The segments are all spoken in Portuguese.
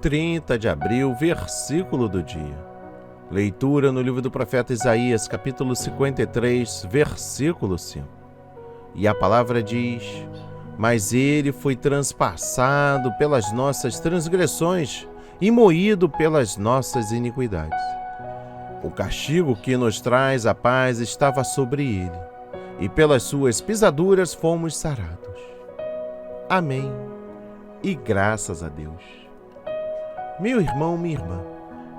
30 de abril, versículo do dia. Leitura no livro do profeta Isaías, capítulo 53, versículo 5. E a palavra diz: Mas ele foi transpassado pelas nossas transgressões e moído pelas nossas iniquidades. O castigo que nos traz a paz estava sobre ele, e pelas suas pisaduras fomos sarados. Amém. E graças a Deus. Meu irmão, minha irmã,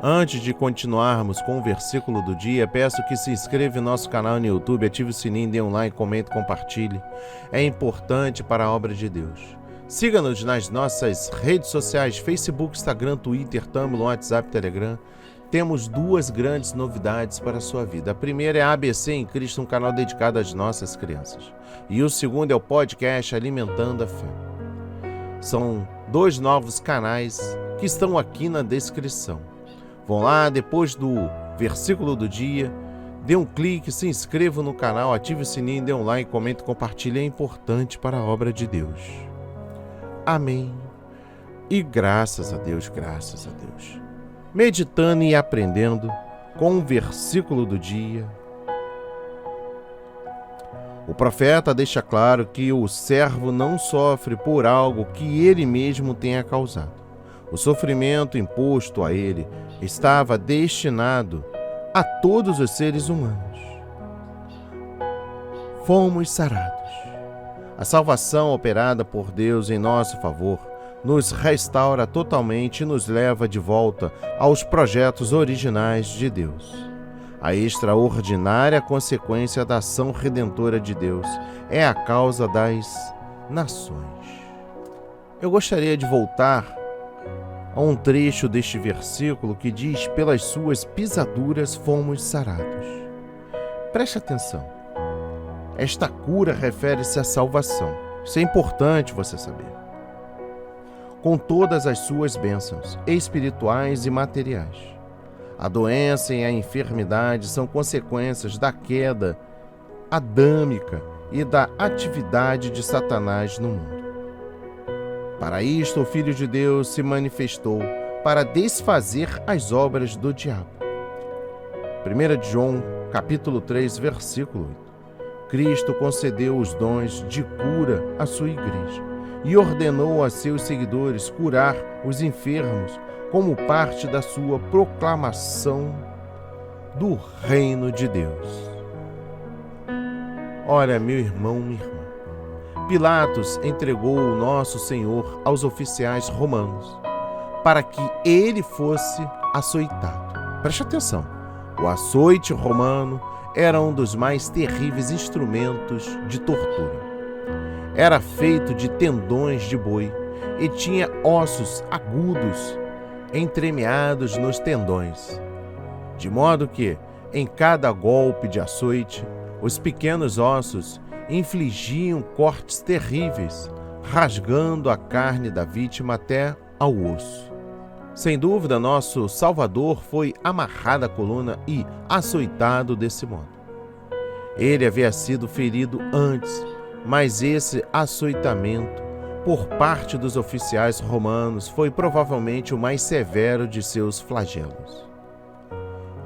antes de continuarmos com o versículo do dia, peço que se inscreva em nosso canal no YouTube, ative o sininho, dê um like, comente, compartilhe. É importante para a obra de Deus. Siga-nos nas nossas redes sociais, Facebook, Instagram, Twitter, Tumblr, WhatsApp, Telegram. Temos duas grandes novidades para a sua vida. A primeira é a ABC em Cristo, um canal dedicado às nossas crianças. E o segundo é o podcast Alimentando a Fé. São dois novos canais que estão aqui na descrição. Vão lá, depois do versículo do dia, dê um clique, se inscreva no canal, ative o sininho, dê um like, comente, compartilhe. É importante para a obra de Deus. Amém. E graças a Deus, graças a Deus. Meditando e aprendendo com o versículo do dia. O profeta deixa claro que o servo não sofre por algo que ele mesmo tenha causado. O sofrimento imposto a ele estava destinado a todos os seres humanos. Fomos sarados. A salvação operada por Deus em nosso favor nos restaura totalmente e nos leva de volta aos projetos originais de Deus. A extraordinária consequência da ação redentora de Deus é a causa das nações. Eu gostaria de voltar a um trecho deste versículo que diz: pelas suas pisaduras fomos sarados. Preste atenção. Esta cura refere-se à salvação. Isso é importante você saber. Com todas as suas bênçãos espirituais e materiais. A doença e a enfermidade são consequências da queda adâmica e da atividade de Satanás no mundo. Para isto, o Filho de Deus se manifestou para desfazer as obras do diabo. 1 João, capítulo 3, versículo 8. Cristo concedeu os dons de cura à sua igreja e ordenou a seus seguidores curar os enfermos como parte da sua proclamação do reino de Deus. Olha, meu irmão, minha irmã, Pilatos entregou o nosso Senhor aos oficiais romanos para que ele fosse açoitado. Preste atenção, o açoite romano era um dos mais terríveis instrumentos de tortura. Era feito de tendões de boi e tinha ossos agudos entremeados nos tendões, de modo que, em cada golpe de açoite, os pequenos ossos infligiam cortes terríveis, rasgando a carne da vítima até ao osso. Sem dúvida, nosso Salvador foi amarrado à coluna e açoitado desse modo. Ele havia sido ferido antes, mas esse açoitamento por parte dos oficiais romanos foi provavelmente o mais severo de seus flagelos.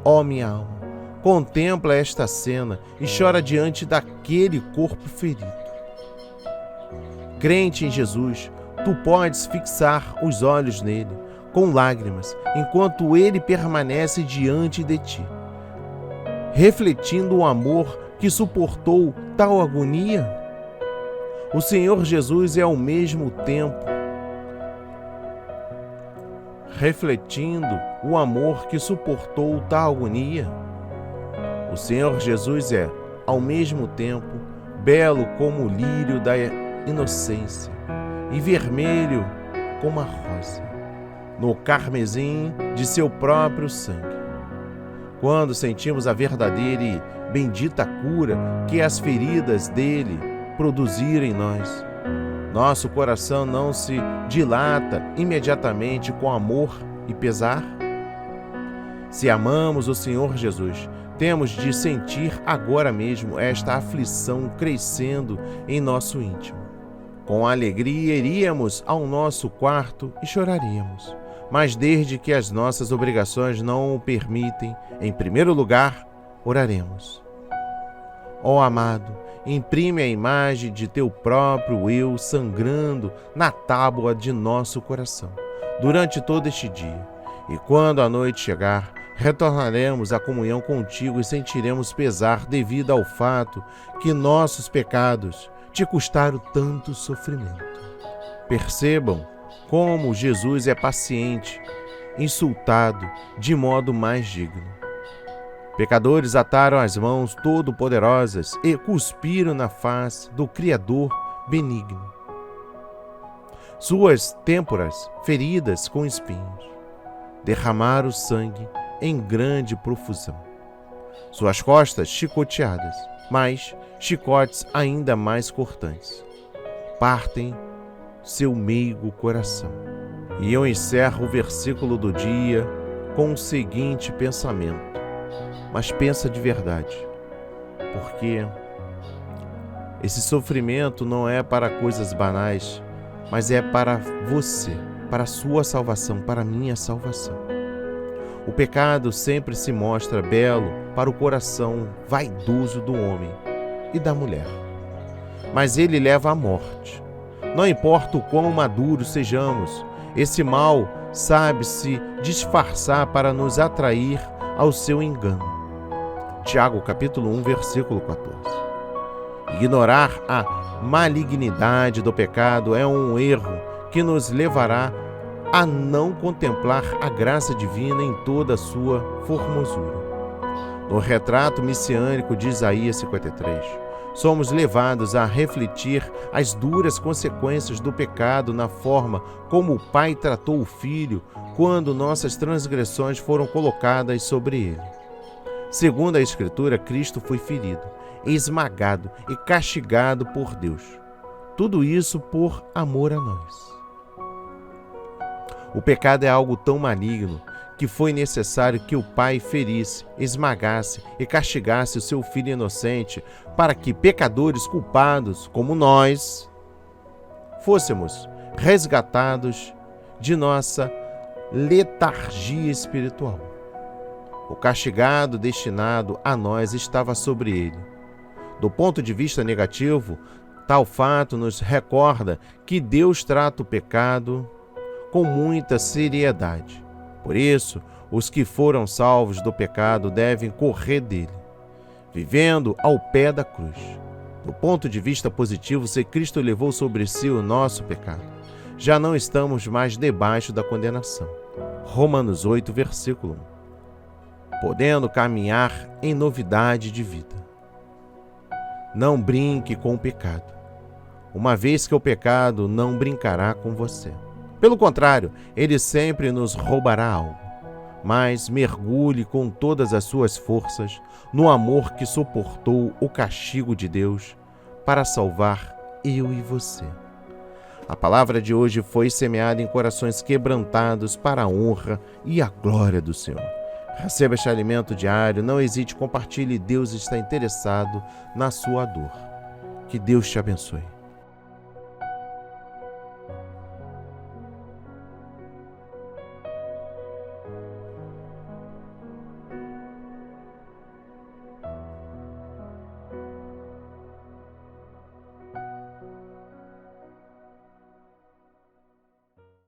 Ó minha alma, contempla esta cena e chora diante daquele corpo ferido. Crente em Jesus, tu podes fixar os olhos nele com lágrimas, enquanto ele permanece diante de ti, refletindo o amor que suportou tal agonia. O Senhor Jesus é ao mesmo tempo refletindo o amor que suportou tal agonia. O Senhor Jesus é, ao mesmo tempo, belo como o lírio da inocência e vermelho como a rosa, no carmesim de seu próprio sangue. Quando sentimos a verdadeira e bendita cura que as feridas dele produziram em nós, nosso coração não se dilata imediatamente com amor e pesar? Se amamos o Senhor Jesus, temos de sentir agora mesmo esta aflição crescendo em nosso íntimo. Com alegria iríamos ao nosso quarto e choraríamos, mas desde que as nossas obrigações não o permitem, em primeiro lugar, oraremos. Ó amado, imprime a imagem de teu próprio eu sangrando na tábua de nosso coração durante todo este dia, e quando a noite chegar, retornaremos à comunhão contigo e sentiremos pesar devido ao fato que nossos pecados te custaram tanto sofrimento. Percebam como Jesus é paciente, insultado de modo mais digno. Pecadores ataram as mãos todo-poderosas e cuspiram na face do Criador benigno. Suas têmporas feridas com espinhos, derramaram sangue em grande profusão. Suas costas chicoteadas, mas chicotes ainda mais cortantes, partem seu meigo coração. E eu encerro o versículo do dia com o seguinte pensamento: mas pensa de verdade, porque esse sofrimento não é para coisas banais, mas é para você, para a sua salvação, para a minha salvação. O pecado sempre se mostra belo para o coração vaidoso do homem e da mulher, mas ele leva à morte. Não importa o quão maduros sejamos, esse mal sabe se disfarçar para nos atrair ao seu engano. Tiago capítulo 1, versículo 14. Ignorar a malignidade do pecado é um erro que nos levará a não contemplar a graça divina em toda a sua formosura. No retrato messiânico de Isaías 53, somos levados a refletir as duras consequências do pecado na forma como o Pai tratou o Filho quando nossas transgressões foram colocadas sobre ele. Segundo a Escritura, Cristo foi ferido, esmagado e castigado por Deus. Tudo isso por amor a nós. O pecado é algo tão maligno que foi necessário que o Pai ferisse, esmagasse e castigasse o seu Filho inocente para que pecadores culpados como nós fôssemos resgatados de nossa letargia espiritual. O castigado destinado a nós estava sobre ele. Do ponto de vista negativo, tal fato nos recorda que Deus trata o pecado com muita seriedade. Por isso, os que foram salvos do pecado devem correr dele, vivendo ao pé da cruz. Do ponto de vista positivo, se Cristo levou sobre si o nosso pecado, já não estamos mais debaixo da condenação. Romanos 8, versículo 1. Podendo caminhar em novidade de vida. Não brinque com o pecado, uma vez que o pecado não brincará com você. Pelo contrário, ele sempre nos roubará algo, mas mergulhe com todas as suas forças no amor que suportou o castigo de Deus para salvar eu e você. A palavra de hoje foi semeada em corações quebrantados para a honra e a glória do Senhor. Receba este alimento diário, não hesite, compartilhe, Deus está interessado na sua dor. Que Deus te abençoe.